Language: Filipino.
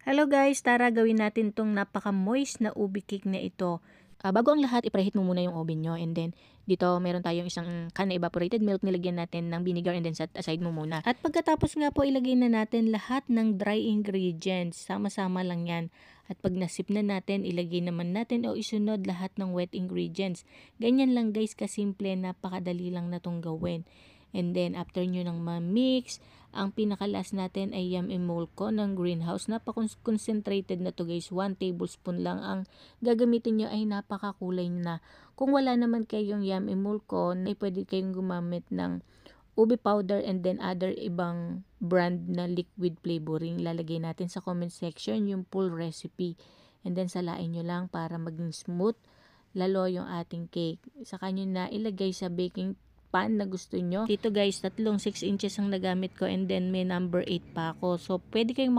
Hello guys, tara gawin natin tong napaka-moist na ubi cake na ito. Bago ang lahat, i-preheat mo muna yung oven nyo, and then dito meron tayong isang can na evaporated milk, nilagyan natin ng vinegar, and then set aside mo muna. At pagkatapos nga po, ilagay na natin lahat ng dry ingredients, sama-sama lang yan. At pag nasip na natin, ilagay naman natin o isunod lahat ng wet ingredients. Ganyan lang guys, kasimple, napakadali lang na tong gawin. And then after nyo nang ma-mix, ang pinakalas natin ay yam emulco ng greenhouse. Napaka-concentrated na to guys. 1 tablespoon lang ang gagamitin nyo, ay napakakulay na. Kung wala naman kayong yam emulco, ay pwede kayong gumamit ng ubi powder and then other ibang brand na liquid flavoring. Lalagay natin sa comment section yung full recipe. And then salain nyo lang para maging smooth lalo yung ating cake. Saka nyo na ilagay sa baking pan na gusto nyo. Dito guys, tatlong 6 inches ang nagamit ko, and then may number 8 pa ako. So, pwede kayong